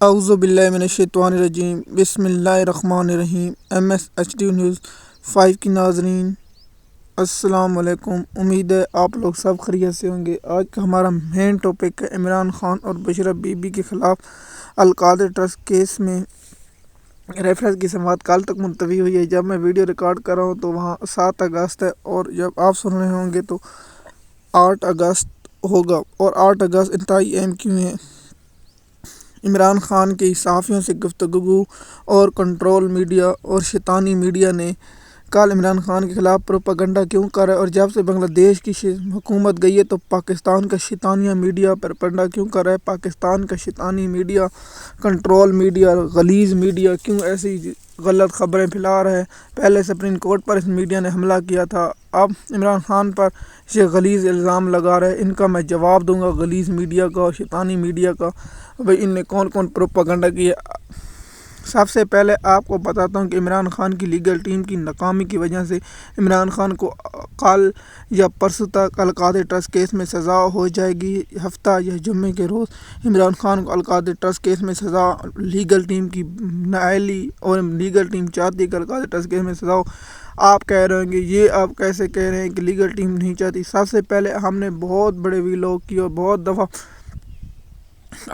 اعوذ باللہ من الشیطان الرجیم بسم اللہ الرحمن الرحیم MSHD نیوز 5 کی ناظرین السلام علیکم۔ امید ہے آپ لوگ سب خیریت سے ہوں گے۔ آج کا ہمارا مین ٹاپک ہے عمران خان اور بشرا بی بی کے خلاف القادر ٹرسٹ کیس میں ریفرنس کی سماعت کل تک ملتوی ہوئی ہے۔ جب میں ویڈیو ریکارڈ کر رہا ہوں تو وہاں 7 اگست ہے اور جب آپ سن رہے ہوں گے تو 8 اگست ہوگا، اور 8 اگست انتہائی اہم کیوں ہے؟ عمران خان کی صحافیوں سے گفتگو اور کنٹرول میڈیا اور شیطانی میڈیا نے کل عمران خان کے خلاف پروپیگنڈا کیوں کر رہا ہے، اور جب سے بنگلہ دیش کی حکومت گئی ہے تو پاکستان کا شیطانیہ میڈیا پروپیگنڈا کیوں کر رہا ہے؟ پاکستان کا شیطانی میڈیا، کنٹرول میڈیا، غلیظ میڈیا کیوں ایسی غلط خبریں پھیلا رہا ہے؟ پہلے سپریم کورٹ پر اس میڈیا نے حملہ کیا تھا، اب عمران خان پر یہ غلیظ الزام لگا رہا ہے۔ ان کا میں جواب دوں گا، غلیظ میڈیا کا، شیطانی میڈیا کا، بھئی ان نے کون کون پروپیگنڈا کیا۔ سب سے پہلے آپ کو بتاتا ہوں کہ عمران خان کی لیگل ٹیم کی ناکامی کی وجہ سے عمران خان کو کل یا پرسوں تک القادر ٹرسٹ کیس میں سزا ہو جائے گی۔ ہفتہ یا جمعے کے روز عمران خان کو القادر ٹرسٹ کیس میں سزا لیگل ٹیم کی نااہلی، اور لیگل ٹیم چاہتی ہے کہ القادر ٹرسٹ کیس میں سزا ہو۔ آپ کہہ رہے ہیں کہ یہ آپ کیسے کہہ رہے ہیں کہ لیگل ٹیم نہیں چاہتی؟ سب سے پہلے ہم نے بہت بڑے ویلاگ کی اور بہت دفعہ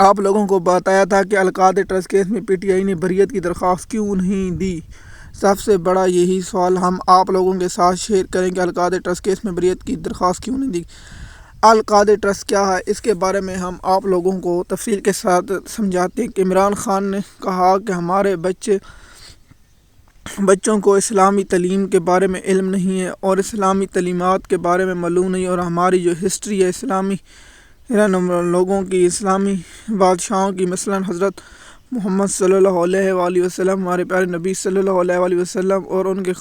آپ لوگوں کو بتایا تھا کہ القادر ٹرسٹ کیس میں PTI نے بریت کی درخواست کیوں نہیں دی۔ سب سے بڑا یہی سوال ہم آپ لوگوں کے ساتھ شیئر کریں کہ القادر ٹرسٹ کیس میں بریت کی درخواست کیوں نہیں دی۔ القادر ٹرسٹ کیا ہے، اس کے بارے میں ہم آپ لوگوں کو تفصیل کے ساتھ سمجھاتے ہیں کہ عمران خان نے کہا کہ ہمارے بچوں کو اسلامی تعلیم کے بارے میں علم نہیں ہے اور اسلامی تعلیمات کے بارے میں معلوم نہیں، اور ہماری جو ہسٹری ہے اسلامی لوگوں کی، اسلامی بادشاہوں کی، مثلا حضرت محمد صلی اللہ علیہ وآلہ وسلم، ہمارے پیارے نبی صلی اللہ علیہ وآلہ وسلم، اور ان کے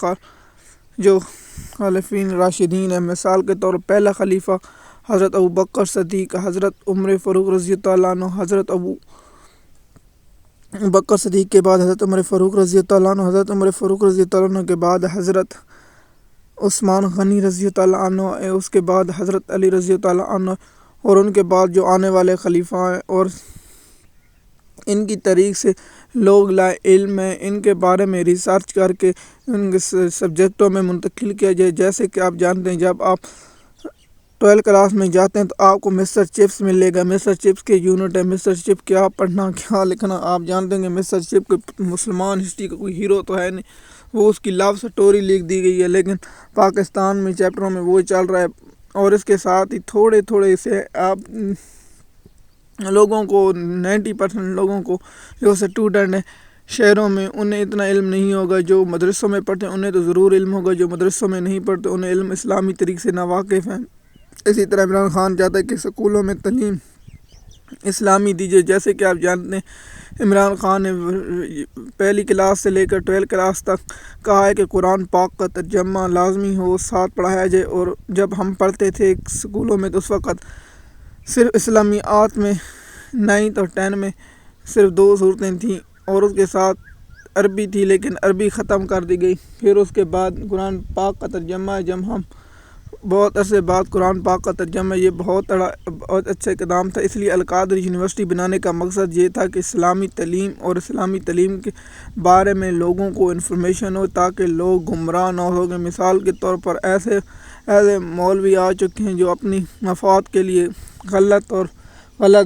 جو خلفائے راشدین ہیں، مثال کے طور پر پہلا خلیفہ حضرت ابوبکر صدیق، حضرت عمر فاروق رضی اللہ عنہ، حضرت ابوبکر صدیق کے بعد حضرت عمر فاروق رضی اللہ عنہ، حضرت عمر فاروق رضی اللہ عنہ کے بعد حضرت عثمان غنی رضی اللہ عنہ، اس کے بعد حضرت علی رضی اللہ عنہ، اور ان کے بعد جو آنے والے خلیفہ ہیں، اور ان کی طریق سے لوگ لائے علم ہے، ان کے بارے میں ریسرچ کر کے ان کے سبجیکٹوں میں منتقل کیا جائے۔ جیسے کہ آپ جانتے ہیں جب آپ 12 کلاس میں جاتے ہیں تو آپ کو مسٹر چپس ملے گا، مسٹر چپس کے یونٹ ہے، مسٹر چپ کیا پڑھنا کیا لکھنا۔ آپ جانتے ہیں کہ مسٹر چپ کوئی مسلمان ہسٹری کا کوئی ہیرو تو ہے نہیں، وہ اس کی لو سٹوری لکھ دی گئی ہے، لیکن پاکستان میں چیپٹروں میں وہ چل رہا ہے۔ اور اس کے ساتھ ہی تھوڑے سے آپ لوگوں کو 90% لوگوں کو جو اسٹوڈنٹ ہیں شہروں میں، انہیں اتنا علم نہیں ہوگا۔ جو مدرسوں میں پڑھتے ہیں انہیں تو ضرور علم ہوگا، جو مدرسوں میں نہیں پڑھتے انہیں علم اسلامی طریقے سے ناواقف ہیں۔ اسی طرح عمران خان چاہتا ہے کہ سکولوں میں تعلیم اسلامی دیجیے۔ جیسے کہ آپ جانتے ہیں عمران خان نے پہلی کلاس سے لے کر 12 کلاس تک کہا ہے کہ قرآن پاک کا ترجمہ لازمی ہو، ساتھ پڑھایا جائے۔ اور جب ہم پڑھتے تھے سکولوں میں تو اس وقت صرف اسلامیات میں 9th اور 10 میں صرف 2 صورتیں تھیں، اور اس کے ساتھ عربی تھی، لیکن عربی ختم کر دی گئی۔ پھر اس کے بعد قرآن پاک کا ترجمہ ہے، جب ہم بہت عرصے بعد قرآن پاک کا ترجمہ، یہ بہت اچھا اقدام تھا۔ اس لیے القادر یونیورسٹی بنانے کا مقصد یہ تھا کہ اسلامی تعلیم اور اسلامی تعلیم کے بارے میں لوگوں کو انفارمیشن ہو، تاکہ لوگ گمراہ نہ ہو گئے۔ مثال کے طور پر ایسے مولوی آ چکے ہیں جو اپنی مفاد کے لیے غلط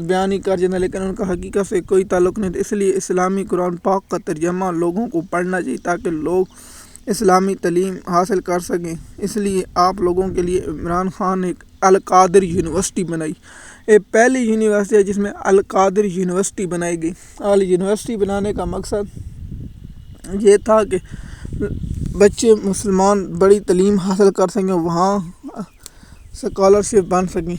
بیانی کر جاتے ہیں، لیکن ان کا حقیقت سے کوئی تعلق نہیں تھا۔ اس لیے اسلامی قرآن پاک کا ترجمہ لوگوں کو پڑھنا چاہیے تاکہ لوگ اسلامی تعلیم حاصل کر سکیں۔ اس لیے آپ لوگوں کے لیے عمران خان نے ایک القادر یونیورسٹی بنائی۔ یہ پہلی یونیورسٹی ہے جس میں القادر یونیورسٹی بنائی گئی۔ اور یونیورسٹی بنانے کا مقصد یہ تھا کہ بچے مسلمان بڑی تعلیم حاصل کر سکیں، وہاں اسکالرشپ بن سکیں۔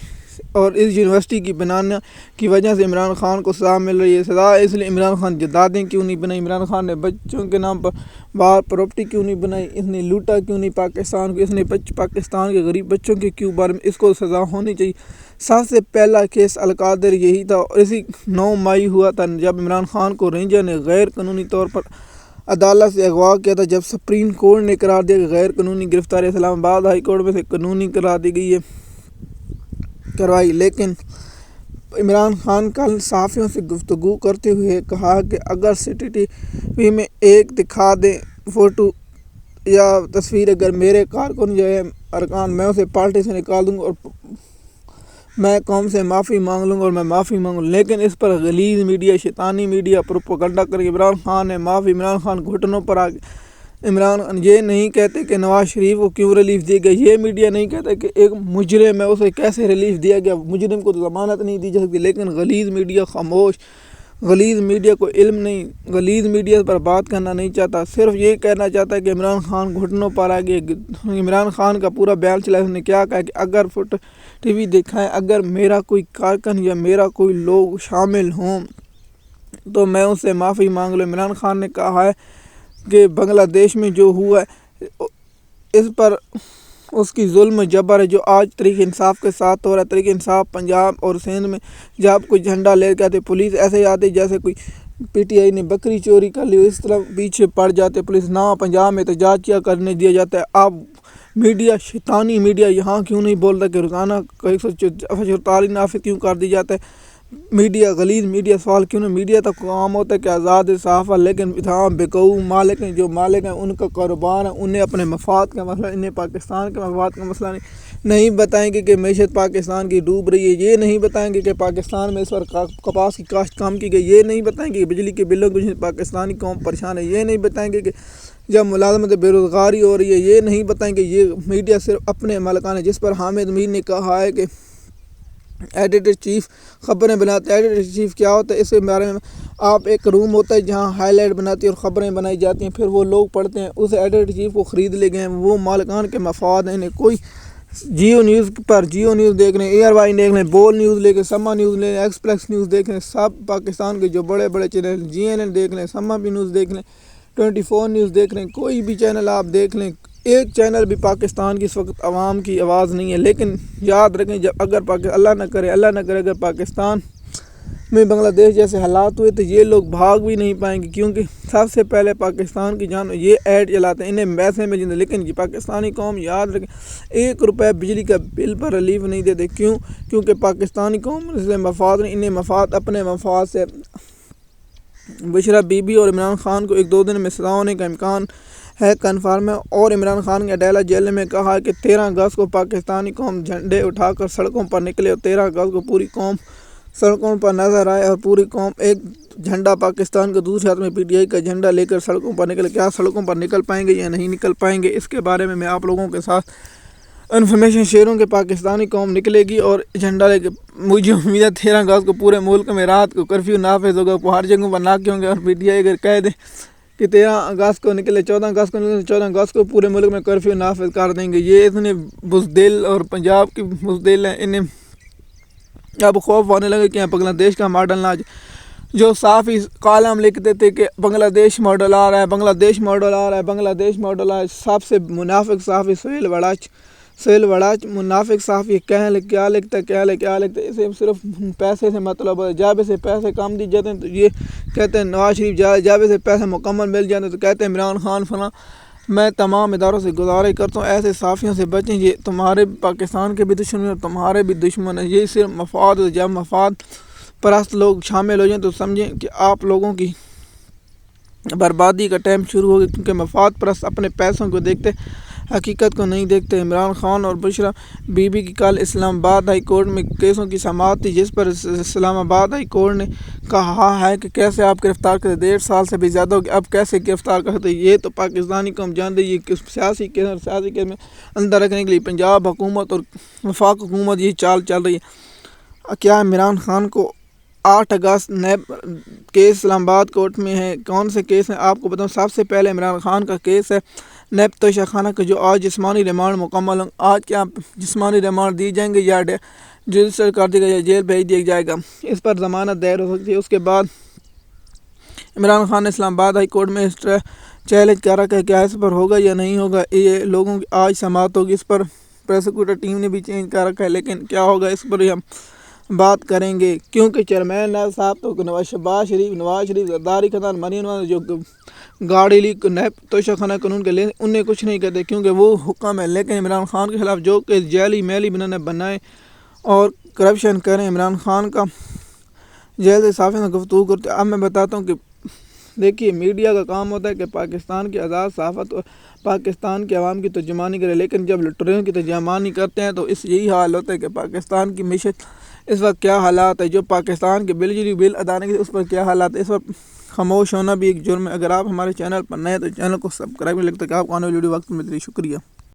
اور اس یونیورسٹی کی بنانے کی وجہ سے عمران خان کو سزا مل رہی ہے۔ سزا اس لیے عمران خان جدادیں کیوں نہیں بنائی؟ عمران خان نے بچوں کے نام پر باہر پراپرٹی کیوں نہیں بنائی؟ اس نے لوٹا کیوں نہیں پاکستان کو؟ اس نے پاکستان کے غریب بچوں کے کیوں بارے میں اس کو سزا ہونی چاہیے۔ سب سے پہلا کیس القادر یہی تھا، اور اسی 9 مئی ہوا تھا جب عمران خان کو رینجر نے غیر قانونی طور پر عدالت سے اغوا کیا تھا۔ جب سپریم کورٹ نے قرار دیا کہ غیر قانونی گرفتاری اسلام آباد ہائی کورٹ میں سے قانونی قرار دی گئی ہے، کروائی، لیکن عمران خان کل صحافیوں سے گفتگو کرتے ہوئے کہا کہ اگر سٹی ٹی وی میں ایک دکھا دیں فوٹو یا تصویر اگر میرے کارکن جو ہے ارکان، میں اسے پارٹی سے نکال دوں گا اور میں قوم سے معافی مانگ لوں گا اور میں معافی مانگوں، لیکن اس پر غلیظ میڈیا، شیطانی میڈیا پروپیگنڈا کر کے عمران خان نے معافی، عمران خان گھٹنوں پر آ گئے۔ عمران خان یہ نہیں کہتے کہ نواز شریف کو کیوں ریلیف دیا گیا، یہ میڈیا نہیں کہتا کہ ایک مجرم ہے اسے کیسے ریلیف دیا گیا، مجرم کو تو ضمانت نہیں دی جا سکتی، لیکن غلیظ میڈیا خاموش، غلیظ میڈیا کو علم نہیں، غلیظ میڈیا پر بات کرنا نہیں چاہتا، صرف یہ کہنا چاہتا ہے کہ عمران خان گھٹنوں پر آ گئے۔ عمران خان کا پورا بیان چلا، اس نے کیا کہا کہ اگر فوٹو ٹی وی دکھائیں، اگر میرا کوئی کارکن یا میرا کوئی لوگ شامل ہوں تو میں اس سے معافی مانگ لوں۔ عمران خان نے کہا ہے کہ بنگلہ دیش میں جو ہوا ہے اس پر اس کی ظلم و جبر ہے جو آج تحریک انصاف کے ساتھ ہو رہا ہے۔ تحریک انصاف پنجاب اور سندھ میں جب کوئی جھنڈا لے کے آتے پولیس ایسے آتی جیسے کوئی پی ٹی آئی نے بکری چوری کر لی، اس طرح پیچھے پڑ جاتے پولیس، نہ پنجاب میں احتجاج کیا کرنے دیا جاتا ہے۔ اب میڈیا، شیطانی میڈیا یہاں کیوں نہیں بولتا کہ روزانہ 144 نافذ کیوں کر دی جاتا ہے؟ میڈیا، غلیظ میڈیا سوال کیوں نہیں؟ میڈیا تک کام ہوتا ہے کہ آزاد صحافت، لیکن یہاں بیوقوف مالک ہیں، جو مالک ہیں ان کا کاروبار ہے، انہیں اپنے مفاد کا مسئلہ، انہیں پاکستان کے مفاد کا مسئلہ نہیں بتائیں گے کہ معیشت پاکستان کی ڈوب رہی ہے، یہ نہیں بتائیں گے کہ پاکستان میں اس وقت کپاس کی کاشت کم کی گئی، یہ نہیں بتائیں گے کہ بجلی کے بلوں کی پاکستانی قوم پریشان ہے، یہ نہیں بتائیں گے کہ جب ملازمت بے روزگاری ہو رہی ہے، یہ نہیں بتائیں گے۔ یہ میڈیا صرف اپنے مالکان ہے، جس پر حامد امین نے کہا ہے کہ ایڈیٹر چیف خبریں بناتے ہیں۔ ایڈیٹر چیف کیا ہوتا ہے اس کے بارے میں آپ ایک روم ہوتا ہے جہاں ہائی لائٹ بناتی ہے اور خبریں بنائی جاتی ہیں، پھر وہ لوگ پڑھتے ہیں، اس ایڈیٹر چیف کو خرید لے گئے ہیں، وہ مالکان کے مفاد ہیں، انہیں کوئی جیو نیوز پر جیو نیوز دیکھ لیں، ایئر وائی دیکھ لیں، بول نیوز لے کے سما نیوز لے لیں، ایکسپریس نیوز دیکھ لیں، سب پاکستان کے جو بڑے بڑے چینل جی این این دیکھ لیں، سما بھی نیوز دیکھ لیں، 24 نیوز دیکھ لیں، کوئی بھی چینل آپ دیکھ لیں، ایک چینل بھی پاکستان کی اس وقت عوام کی آواز نہیں ہے۔ لیکن یاد رکھیں جب اگر اللہ نہ کرے اگر پاکستان میں بنگلہ دیش جیسے حالات ہوئے تو یہ لوگ بھاگ بھی نہیں پائیں گے، کیونکہ سب سے پہلے پاکستان کی جان یہ ایڈ چلاتے ہیں، انہیں پیسے میں جیتے، لیکن یہ پاکستانی قوم یاد رکھیں 1 روپے بجلی کا بل پر ریلیف نہیں دیتے، کیونکہ پاکستانی قوم سے مفاد نہیں، انہیں مفاد اپنے مفاد سے۔ بشرا بی بی اور عمران خان کو 1-2 دن میں سزا ہونے کا امکان ہے کنفرم ہے، اور عمران خان کے اڈیالہ جیل میں کہا کہ 13 اگست کو پاکستانی قوم جھنڈے اٹھا کر سڑکوں پر نکلے اور 13 اگست کو پوری قوم سڑکوں پر نظر آئے اور پوری قوم ایک جھنڈا پاکستان کے دوسرے ہاتھ میں پی ٹی آئی کا جھنڈا لے کر سڑکوں پر نکلے۔ کیا سڑکوں پر نکل پائیں گے یا نہیں نکل پائیں گے، اس کے بارے میں آپ لوگوں کے ساتھ انفارمیشن شیئر ہوں کہ پاکستانی قوم نکلے گی اور جھنڈا لے کے۔ مجھے امید ہے 13 اگست کو پورے ملک میں رات کو کرفیو نافذ ہوگا، ہر جگہوں پر ناکے ہوں گے، اور پی ٹی آئی اگر کہہ دیں کہ 13 اگست کو نکلے، 14 اگست کو نکلے، 14 اگست کو پورے ملک میں کرفیو نافذ کر دیں گے۔ یہ اتنے بزدل اور پنجاب کی بزدل ہیں، انہیں اب خوف ہونے لگے کہ بنگلہ دیش کا ماڈل نہ جو صحافی کالم لکھتے تھے کہ بنگلہ دیش ماڈل آ رہا ہے، بنگلہ دیش ماڈل آ رہا ہے، بنگلہ دیش ماڈل آ رہا ہے، سب سے منافق صحافی سہیل وڑاچ منافق صحافی کیا لکھتا ہے، اسے صرف پیسے سے مطلب ہے، جب اسے پیسے کم دی جاتے ہیں تو یہ کہتے ہیں نواز شریف جب اسے پیسے مکمل مل جاتے ہیں تو کہتے ہیں عمران خان فلاں۔ میں تمام اداروں سے گزارش کرتا ہوں ایسے صحافیوں سے بچیں، یہ تمہارے پاکستان کے بھی دشمن ہیں، تمہارے بھی دشمن ہیں، یہ صرف مفاد ہے۔ جب مفاد پرست لوگ شامل ہو جائیں تو سمجھیں کہ آپ لوگوں کی بربادی کا ٹائم شروع ہو گیا، کیونکہ مفاد پرست اپنے پیسوں کو دیکھتے، حقیقت کو نہیں دیکھتے۔ عمران خان اور بشرا بی بی کی کل اسلام آباد ہائی کورٹ میں کیسوں کی سماعت تھی، جس پر اسلام آباد ہائی کورٹ نے کہا ہے کہ کیسے آپ گرفتار کرتے، 1.5 سال سے بھی زیادہ ہو گیا، اب کیسے گرفتار کرتے۔ یہ تو پاکستانی قوم جان رہی ہے، سیاسی کیس میں اندر رکھنے کے لیے پنجاب حکومت اور وفاق حکومت یہ چال چل رہی ہے۔ کیا عمران خان کو 8 اگست نیب کیس اسلام آباد کورٹ میں ہے؟ کون سے کیس ہیں آپ کو بتاؤں۔ سب سے پہلے عمران خان کا کیس ہے نیب توشہ خانہ کا، جو آج جسمانی ریمانڈ مکمل ہوں۔ آج کیا جسمانی ریمانڈ دی جائیں گے یا رجسٹر کر دیا گیا یا جیل بھیج دیا جائے گا، اس پر ضمانت دائر ہو سکتی ہے۔ اس کے بعد عمران خان نے اسلام آباد ہائی کورٹ میں چیلنج کر رکھا ہے، کیا اس پر ہوگا یا نہیں ہوگا، یہ لوگوں کی آج سماعت ہوگی۔ اس پر پروسیکیوٹر ٹیم نے بھی چینج کر رکھا ہے، لیکن کیا ہوگا اس پر ہم بات کریں گے، کیونکہ چیئرمین نیب صاحب تو نواز شریف زرداری خاندان مریم نواز جو گاڑی لی نیب توشہ خانہ قانون کے لے انہیں کچھ نہیں کہتے، کیونکہ وہ حکم ہے۔ لیکن عمران خان کے خلاف جو کہ جعلی میلی بنائے اور کرپشن کریں، عمران خان کا جیل سے صحافیوں سے گفتگو کرتے۔ اب میں بتاتا ہوں کہ دیکھیے میڈیا کا کام ہوتا ہے کہ پاکستان کی آزاد صحافت اور پاکستان کے عوام کی ترجمانی کرے، لیکن جب لٹریوں کی ترجمانی کرتے ہیں تو یہی حال ہوتا ہے کہ پاکستان کی معیشت اس وقت کیا حالات ہے، جو پاکستان کے بل ادا نہیں کرتے اس پر کیا حالات ہے۔ اس وقت خاموش ہونا بھی ایک جرم ہے۔ اگر آپ ہمارے چینل پر نئے تو چینل کو سبسکرائب کریں، لگتا ہے کہ آپ کو آنے والی ویڈیو وقت میں ملتی ہے۔ شکریہ۔